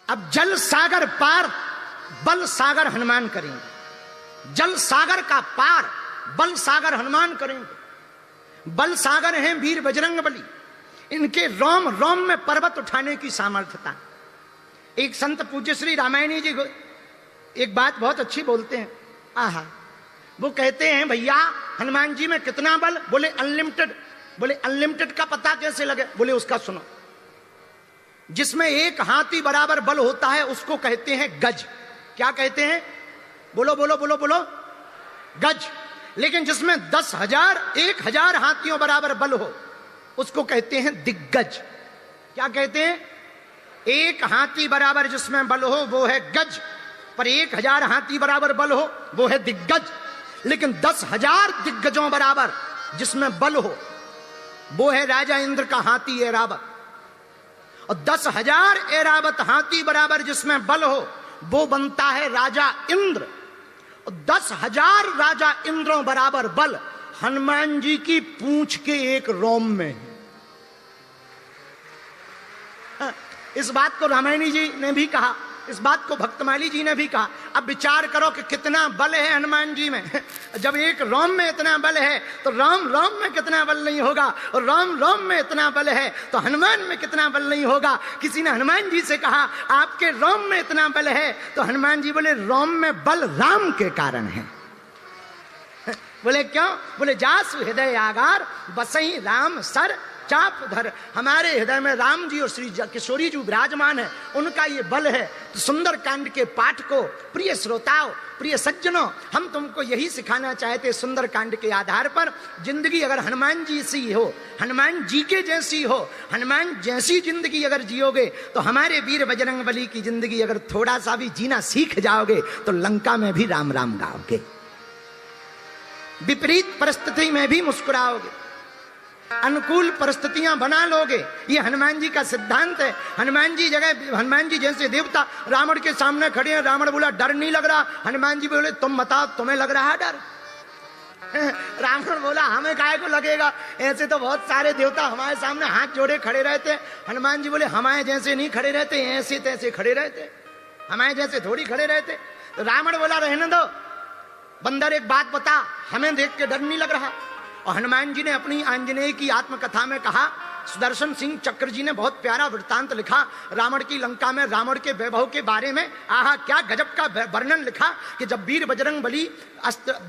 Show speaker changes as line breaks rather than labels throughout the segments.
अब जल सागर पार बल सागर हनुमान करेंगे। जल सागर का पार बल सागर हनुमान करेंगे। बल सागर हैं वीर बजरंग बली, इनके रोम रोम में पर्वत उठाने की सामर्थ्यता। एक संत पूज्य श्री रामायणी जी एक बात बहुत अच्छी बोलते हैं। आहा, वो कहते हैं भैया हनुमान जी में कितना बल? बोले अनलिमिटेड। बोले अनलिमिटेड का पता कैसे लगे? बोले उसका सुनो। जिसमें एक हाथी बराबर बल होता है उसको कहते हैं गज। क्या कहते हैं? बोलो बोलो बोलो बोलो, गज। लेकिन जिसमें 10,000 1,000 हाथियों बराबर बल हो उसको कहते हैं दिग्गज। क्या कहते हैं? एक हाथी बराबर जिसमें बल हो वो है गज, पर 1,000 हाथी बराबर बल हो वो है दिग्गज। लेकिन 10,000 दिग्गजों बराबर जिसमें बल हो वो है राजा इंद्र का हाथी ऐरावत। और 10,000 ऐरावत हाथी बराबर जिसमें बल हो वो बनता है राजा इंद्र। और 10,000 राजा इंद्रों बराबर बल हनुमान जी की पूंछ के एक रोम में है। इस बात को रामायणी जी ने भी कहा, इस बात को भक्तमाली जी ने भी कहा। अब विचार करो कि कितना बल है हनुमान जी में। जब एक रोम में इतना बल है तो राम रोम में कितना बल नहीं होगा, और राम रोम में इतना बल है तो हनुमान में कितना बल नहीं होगा। किसी ने हनुमान जी से कहा आपके रोम में इतना बल है, तो हनुमान जी बोले रोम में बल राम के कारण है। बोले क्यों? बोले जासु हृदय आगार बसई राम सर चाप धर। हमारे हृदय में राम जी और श्री किशोरी जी विराजमान है, उनका ये बल है। तो सुंदर कांड के पाठ को प्रिय श्रोताओं, प्रिय सज्जनों, हम तुमको यही सिखाना चाहते। सुंदर कांड के आधार पर जिंदगी अगर हनुमान जी सी हो, हनुमान जी के जैसी हो, हनुमान जैसी जिंदगी अगर जियोगे तो हमारे वीर बजरंग बली की जिंदगी अगर थोड़ा सा भी जीना सीख जाओगे तो लंका में भी राम राम गाओगे, विपरीत परिस्थिति में भी मुस्कुराओगे, अनुकूल परिस्थितियां बना लोगे। ये हनुमान जी का सिद्धांत है। हनुमान जी जैसे देवता रावण के सामने खड़े हैं। रावण बोला डर नहीं लग रहा। हनुमान जी बोले तुम बताओ तुम्हें लग रहा है डर? रावण बोला हमें काहे को लगेगा, ऐसे तो बहुत सारे देवता हमारे सामने हाथ जोड़े खड़े रहते। हनुमान जी बोले हमारे जैसे नहीं खड़े रहते, ऐसे तैसे खड़े रहते, हमारे जैसे थोड़ी खड़े रहते। तो रावण बोला रहने दो बंदर, एक बात बता, हमें देख के डर नहीं लग रहा? और हनुमान जी ने अपनी आंजनेय की आत्मकथा में कहा, सुदर्शन सिंह चक्र जी ने बहुत प्यारा वृत्तांत लिखा रावण की लंका में, रावण के वैभव के बारे में। आहा, क्या गजब का वर्णन लिखा कि जब वीर बजरंग बली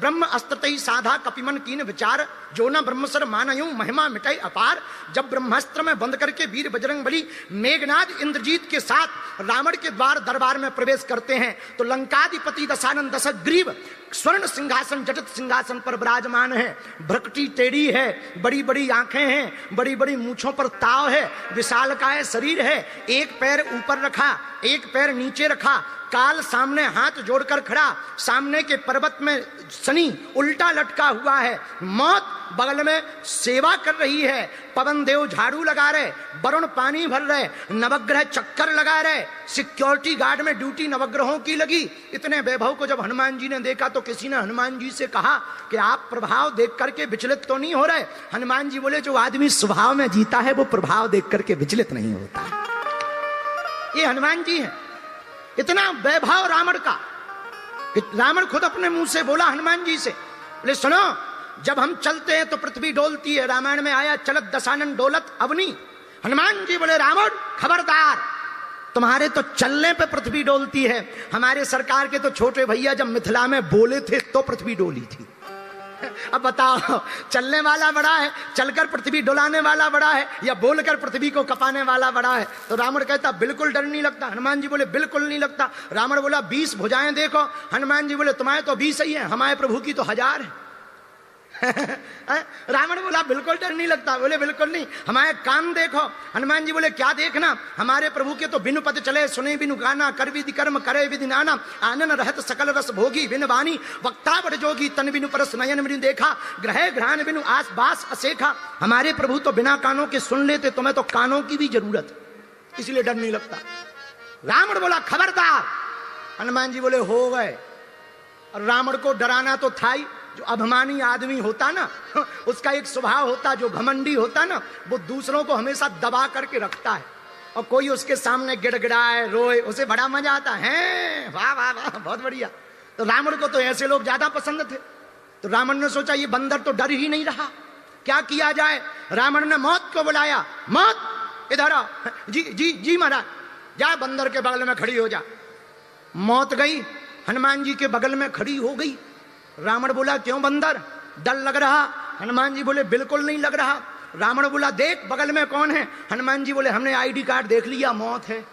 ब्रह्म अस्त्रतई साधा कपिमन कीन विचार, जो न ब्रह्मसर मानयूं महिमा मिटाई अपार। जब ब्रह्मास्त्र में बंद करके वीर बजरंग बली मेघनाद इंद्रजीत के साथ रावण के द्वार दरबार में प्रवेश करते हैं तो लंकाधिपति दशानन दशग्रीव स्वर्ण सिंहासन जटित सिंहासन पर विराजमान है। भ्रकटी टेढ़ी है, बड़ी बड़ी आंखें हैं, बड़ी बड़ी मूंछों पर ताव है, विशालकाय शरीर है, एक पैर ऊपर रखा, एक पैर नीचे रखा, काल सामने हाथ जोड़कर खड़ा, सामने के पर्वत में शनि उल्टा लटका हुआ है, मौत बगल में सेवा कर रही है, पवन देव झाड़ू लगा रहे, वरुण पानी भर रहे, नवग्रह चक्कर लगा रहे, सिक्योरिटी गार्ड में ड्यूटी नवग्रहों की लगी। इतने वैभव को जब हनुमान जी ने देखा तो किसी ने हनुमान जी से कहा कि आप प्रभाव देख करके विचलित तो नहीं हो रहे? हनुमान जी बोले जो आदमी स्वभाव में जीता है वो प्रभाव देख करके विचलित नहीं होता है। ये हनुमान जी हैं। इतना वैभव रावण का, रावण खुद अपने मुंह से बोला हनुमान जी से, बोले सुनो जब हम चलते हैं तो पृथ्वी डोलती है। रामायण में आया चलत दशानन डोलत अवनी। हनुमान जी बोले रावण खबरदार, तुम्हारे तो चलने पे पृथ्वी डोलती है, हमारे सरकार के तो छोटे भैया जब मिथिला में बोले थे तो पृथ्वी डोली थी। अब बताओ चलने वाला बड़ा है, चलकर पृथ्वी डुलाने वाला बड़ा है, या बोलकर पृथ्वी को कपाने वाला बड़ा है? तो रावण कहता बिल्कुल डर नहीं लगता। हनुमान जी बोले बिल्कुल नहीं लगता। रावण बोला 20 भुजाएं देखो। हनुमान जी बोले तुम्हारे तो 20 ही है, हमारे प्रभु की तो 1000 है। रावण बोला बिल्कुल डर नहीं लगता। बोले बिल्कुल नहीं। हमारे कान देखो। हनुमान जी बोले क्या देखना? हमारे प्रभु के तो बिनु पद चले, सुने बिनु गाना, कर विधि कर्म करे विधि नाना, आनन रहत सकल रस भोगी, बिन वाणी वक्ता बड़ जोगी, तन बिनु परस नयन बिनु देखा, ग्रह ग्रहण बिनु आस बास असेखा। हमारे प्रभु तो बिना कानों के सुन लेते, तुम्हें तो कानों की भी जरूरत, इसलिए डर नहीं लगता। रावण बोला खबरदार। हनुमान जी बोले हो गए। और रावण को डराना तो था ही। जो अभिमानी आदमी होता ना, उसका एक स्वभाव होता, जो घमंडी होता ना, वो दूसरों को हमेशा दबा करके रखता है और कोई उसके सामने गिड़गिड़ाए रोए, उसे बड़ा मजा आता है। वाह वाह वाह, बहुत बढ़िया। तो रावण को तो ऐसे लोग ज्यादा पसंद थे। तो रावण ने सोचा ये बंदर तो डर ही नहीं रहा, क्या किया जाए। रावण ने मौत को बुलाया, मौत इधर आ। जी जी जी महाराज, जा बंदर के बगल में खड़ी हो जा। मौत गई, हनुमान जी के बगल में खड़ी हो गई। रावण बोला क्यों बंदर, डर लग रहा? हनुमान जी बोले बिल्कुल नहीं लग रहा। रावण बोला देख बगल में कौन है? हनुमान जी बोले हमने आईडी कार्ड देख लिया, मौत है।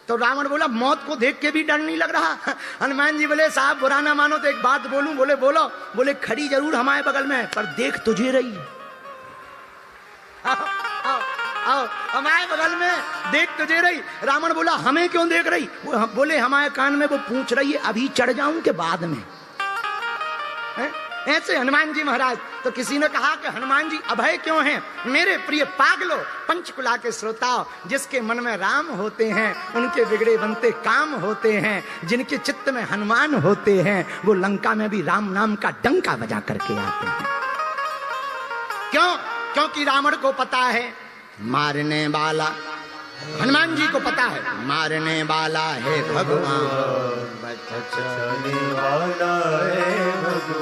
तो रावण बोला मौत को देख के भी डर नहीं लग रहा? हनुमान जी बोले साहब बुरा ना मानो तो एक बात बोलूं? बोले बोलो। बोले खड़ी जरूर हमारे बगल में पर देख तुझे रही। आओ हमारे बगल में देख तुझे रही। रावण बोला हमें क्यों देख रही? बोले हमारे कान में वो पूछ रही है अभी चढ़ जाऊं के बाद में। ऐसे हनुमान जी महाराज। तो किसी ने कहा कि हनुमान जी अभय क्यों हैं? मेरे प्रिय पागलों, पंचकुला के श्रोताओ, जिसके मन में राम होते हैं उनके बिगड़े बनते काम होते हैं। जिनके चित्त में हनुमान होते हैं वो लंका में भी राम नाम का डंका बजा करके आते हैं। क्यों? क्योंकि रावण को पता है मारने वाला, हनुमान जी को पता है मारने वाला है भगवान।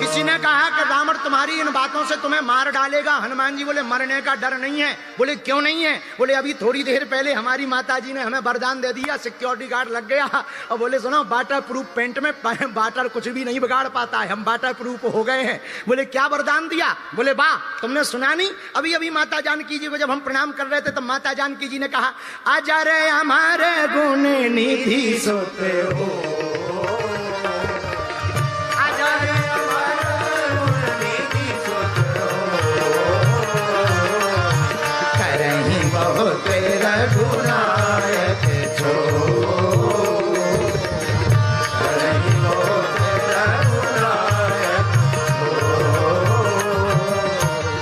किसी ने कहा कि रावण तुम्हारी इन बातों से तुम्हें मार डालेगा। हनुमान जी बोले मरने का डर नहीं है। बोले क्यों नहीं है? बोले अभी थोड़ी देर पहले हमारी माता जी ने हमें वरदान दे दिया, सिक्योरिटी गार्ड लग गया। और बोले सुनो वाटर प्रूफ पेंट में वाटर कुछ भी नहीं बिगाड़ पाता है, हम वाटर प्रूफ हो गए हैं। बोले क्या वरदान दिया? बोले वाह, तुमने सुना नहीं? अभी अभी माता जानकी जी को जब हम प्रणाम कर रहे थे तब माता जानकी जी ने कहा अजर हमारे गुण निधि सोते हो, अजर हमारे गुण निधि सोते हो, करहीं बहुत रघुनायक छो, करहीं बहुत रघुनायक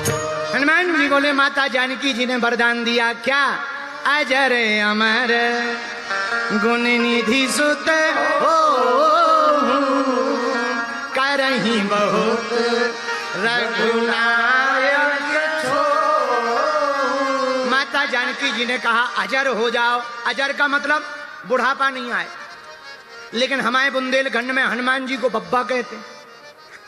छो। हनुमान जी बोले माता जानकी जी ने वरदान दिया क्या? अजर अमर गुण निधि सुत हो, करहीं बहुत रघुनायक छो। माता जानकी जी ने कहा अजर हो जाओ। अजर का मतलब बुढ़ापा नहीं आए, लेकिन हमारे बुंदेलखंड में हनुमान जी को बब्बा कहते हैं।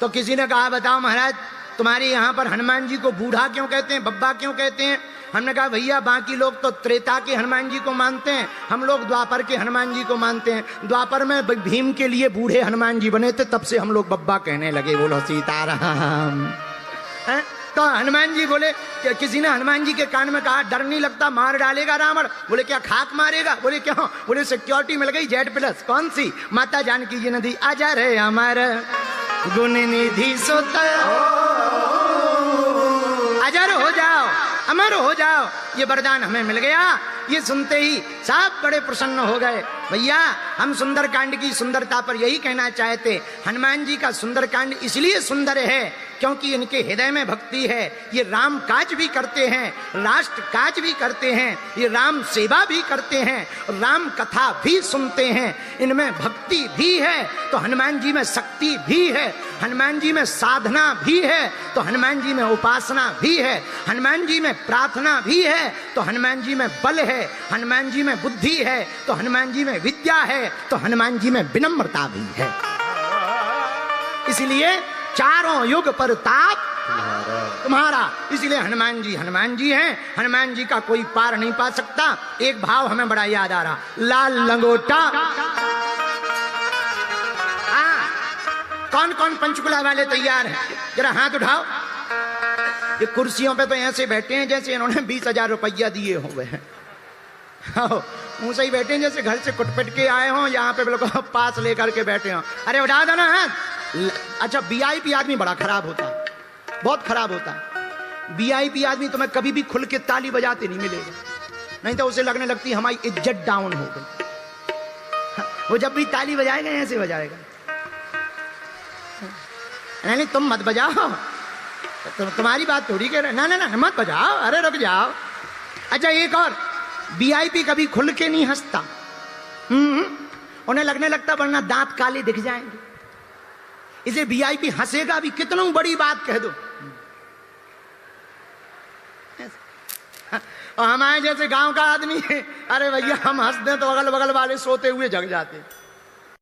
तो किसी ने कहा बताओ महाराज तुम्हारे यहाँ पर हनुमान जी को बूढ़ा क्यों कहते हैं, बब्बा क्यों कहते हैं? हमने कहा भैया बाकी लोग तो त्रेता के हनुमान जी को मानते हैं, हम लोग द्वापर के हनुमान जी को मानते हैं। द्वापर में भीम के लिए बूढ़े हनुमान जी बने थे, तब से हम लोग बब्बा कहने लगे। बोलो सीताराम। तो हनुमान जी बोले, किसी ने हनुमान जी के कान में कहा डर नहीं लगता मार डालेगा रावण? बोले क्या खाक मारेगा? बोले क्यों? बोले सिक्योरिटी मिल गई Z+। कौन सी? माता जानकी जी ने दी। अजर है अमर गुण निधि सुत, अजर हो जाओ, अमर हो जाओ, ये वरदान हमें मिल गया। ये सुनते ही सब बड़े प्रसन्न हो गए। भैया हम सुंदरकांड की सुंदरता पर यही कहना चाहते, हनुमान जी का सुंदरकांड इसलिए सुंदर है क्योंकि इनके हृदय में भक्ति है। ये राम काज भी करते हैं, राष्ट्र काज भी करते हैं, ये राम सेवा भी करते हैं, राम कथा भी सुनते हैं। इनमें भक्ति भी है तो हनुमान जी में शक्ति भी है, हनुमान जी में साधना भी है तो हनुमान जी में उपासना भी है, हनुमान जी में प्रार्थना भी है तो हनुमान जी में बल है, हनुमान जी में बुद्धि है तो हनुमान जी में विद्या है, तो हनुमान जी में विनम्रता भी है। इसलिए चारों युग पर ताप तुम्हारा। इसलिए हनुमान जी हैं, हनुमान जी का कोई पार नहीं पा सकता। एक भाव हमें बड़ा याद आ रहा, लाल लंगोटा। कौन कौन पंचकुला वाले तैयार हैं? जरा हाथ उठाओ। ये कुर्सियों पे तो ऐसे बैठे हैं जैसे इन्होंने 20,000 रुपया दिए हुए हैं। मुंह से ही बैठे हैं जैसे घर से कुटपिट के आए हों, यहाँ पे बिल्कुल पास लेकर के बैठे हों। अरे उठा दो ना हाथ। अच्छा VIP आदमी बड़ा खराब होता है, बहुत खराब होता है। VIP आदमी तुम्हें कभी भी खुल के ताली बजाते नहीं मिलेगा, नहीं तो उसे लगने लगती हमारी इज्जत डाउन हो गई। वो जब भी ताली बजाएगा ऐसे बजाएगा, नहीं तुम मत बजाओ, तुम्हारी बात थोड़ी कह रहे। ना ना ना मत बजाओ, अरे रुक जाओ। अच्छा एक और, VIP कभी खुल के नहीं हंसता, उन्हें लगने लगता वरना दांत काले दिख जाएंगे। इसे VIP हंसेगा भी कितना बड़ी बात कह दो। और हमारे जैसे गांव का आदमी है, अरे भैया हम हंस दें तो अगल बगल वाले सोते हुए जग जाते।